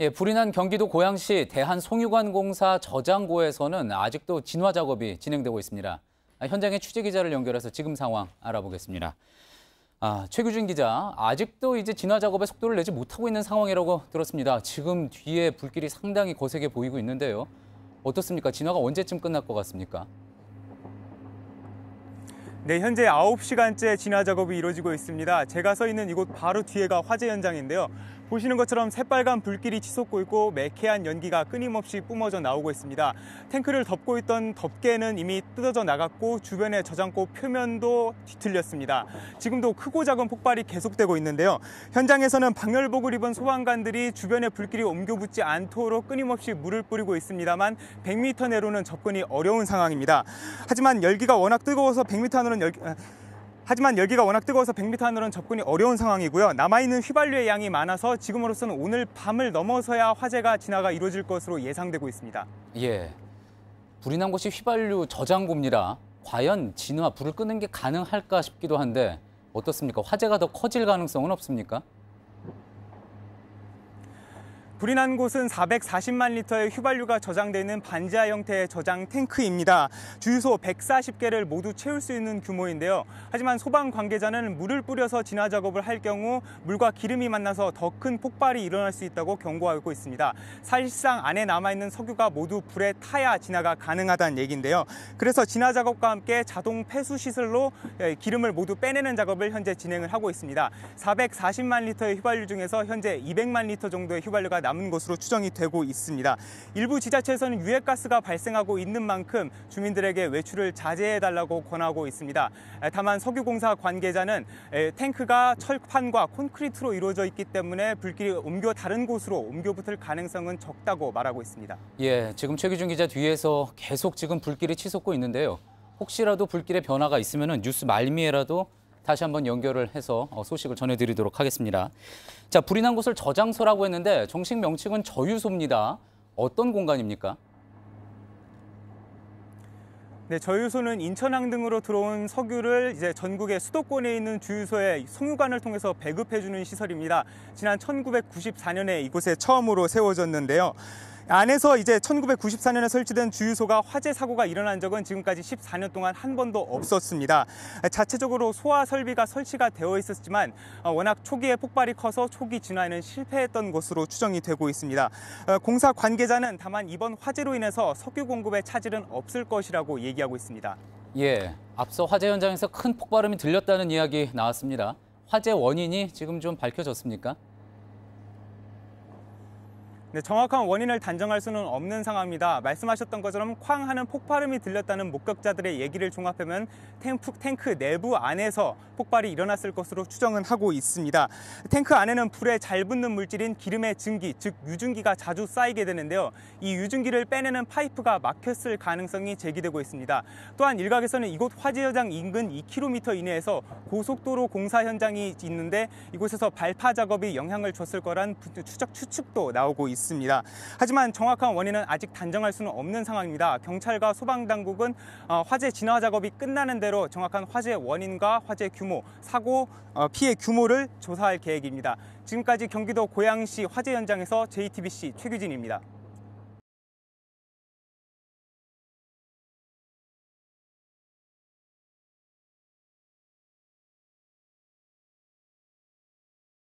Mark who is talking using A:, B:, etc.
A: 예, 불이 난 경기도 고양시 대한송유관공사 저장고에서는 아직도 진화 작업이 진행되고 있습니다. 현장에 취재 기자를 연결해서 지금 상황 알아보겠습니다. 최규준 기자, 아직도 이제 진화 작업에 속도를 내지 못하고 있는 상황이라고 들었습니다. 지금 뒤에 불길이 상당히 거세게 보이고 있는데요. 어떻습니까? 진화가 언제쯤 끝날 것 같습니까?
B: 네, 현재 9시간째 진화 작업이 이루어지고 있습니다. 제가 서 있는 이곳 바로 뒤에가 화재 현장인데요. 보시는 것처럼 새빨간 불길이 치솟고 있고 매캐한 연기가 끊임없이 뿜어져 나오고 있습니다. 탱크를 덮고 있던 덮개는 이미 뜯어져 나갔고 주변의 저장고 표면도 뒤틀렸습니다. 지금도 크고 작은 폭발이 계속되고 있는데요. 현장에서는 방열복을 입은 소방관들이 주변의 불길이 옮겨붙지 않도록 끊임없이 물을 뿌리고 있습니다만 100m 내로는 접근이 어려운 상황입니다. 하지만 열기가 워낙 뜨거워서 100m 안으로는 접근이 어려운 상황이고요. 남아있는 휘발유의 양이 많아서 지금으로서는 오늘 밤을 넘어서야 진화가 이루어질 것으로 예상되고 있습니다.
A: 예, 불이 난 곳이 휘발유 저장고입니다. 과연 진화, 불을 끄는 게 가능할까 싶기도 한데 어떻습니까? 화재가 더 커질 가능성은 없습니까?
B: 불이 난 곳은 440만 리터의 휘발유가 저장되어 있는 반지하 형태의 저장 탱크입니다. 주유소 140개를 모두 채울 수 있는 규모인데요. 하지만 소방 관계자는 물을 뿌려서 진화 작업을 할 경우 물과 기름이 만나서 더 큰 폭발이 일어날 수 있다고 경고하고 있습니다. 사실상 안에 남아있는 석유가 모두 불에 타야 진화가 가능하다는 얘기인데요. 그래서 진화 작업과 함께 자동 폐수 시설로 기름을 모두 빼내는 작업을 현재 진행을 하고 있습니다. 440만 리터의 휘발유 중에서 현재 200만 리터 정도의 휘발유가 남은 것으로 추정이 되고 있습니다. 일부 지자체에서는 유해가스가 발생하고 있는 만큼 주민들에게 외출을 자제해달라고 권하고 있습니다. 다만 석유공사 관계자는 탱크가 철판과 콘크리트로 이루어져 있기 때문에 불길이 다른 곳으로 옮겨붙을 가능성은 적다고 말하고 있습니다.
A: 예, 지금 최규준 기자 뒤에서 계속 지금 불길이 치솟고 있는데요. 혹시라도 불길의 변화가 있으면 뉴스 말미에라도 다시 한번 연결을 해서 소식을 전해드리도록 하겠습니다. 자, 불이 난 곳을 저장소라고 했는데 정식 명칭은 저유소입니다. 어떤 공간입니까?
B: 네, 저유소는 인천항 등으로 들어온 석유를 이제 전국의 수도권에 있는 주유소에 송유관을 통해서 배급해주는 시설입니다. 지난 1994년에 이곳에 처음으로 세워졌는데요. 안에서 이제 1994년에 설치된 주유소가 화재 사고가 일어난 적은 지금까지 14년 동안 한 번도 없었습니다. 자체적으로 소화 설비가 설치가 되어 있었지만 워낙 초기에 폭발이 커서 초기 진화에는 실패했던 것으로 추정이 되고 있습니다. 공사 관계자는 다만 이번 화재로 인해서 석유 공급에 차질은 없을 것이라고 얘기하고 있습니다.
A: 예, 앞서 화재 현장에서 큰 폭발음이 들렸다는 이야기 나왔습니다. 화재 원인이 지금 좀 밝혀졌습니까?
B: 네, 정확한 원인을 단정할 수는 없는 상황입니다. 말씀하셨던 것처럼 쾅 하는 폭발음이 들렸다는 목격자들의 얘기를 종합하면 탱크 내부 안에서 폭발이 일어났을 것으로 추정은 하고 있습니다. 탱크 안에는 불에 잘 붙는 물질인 기름의 증기, 즉 유증기가 자주 쌓이게 되는데요. 이 유증기를 빼내는 파이프가 막혔을 가능성이 제기되고 있습니다. 또한 일각에서는 이곳 화재 현장 인근 2km 이내에서 고속도로 공사 현장이 있는데 이곳에서 발파 작업이 영향을 줬을 거란 추측도 나오고 있습니다. 하지만 정확한 원인은 아직 단정할 수는 없는 상황입니다. 경찰과 소방당국은 화재 진화 작업이 끝나는 대로 정확한 화재 원인과 화재 규모, 사고 피해 규모를 조사할 계획입니다. 지금까지 경기도 고양시 화재 현장에서 JTBC 최규진입니다.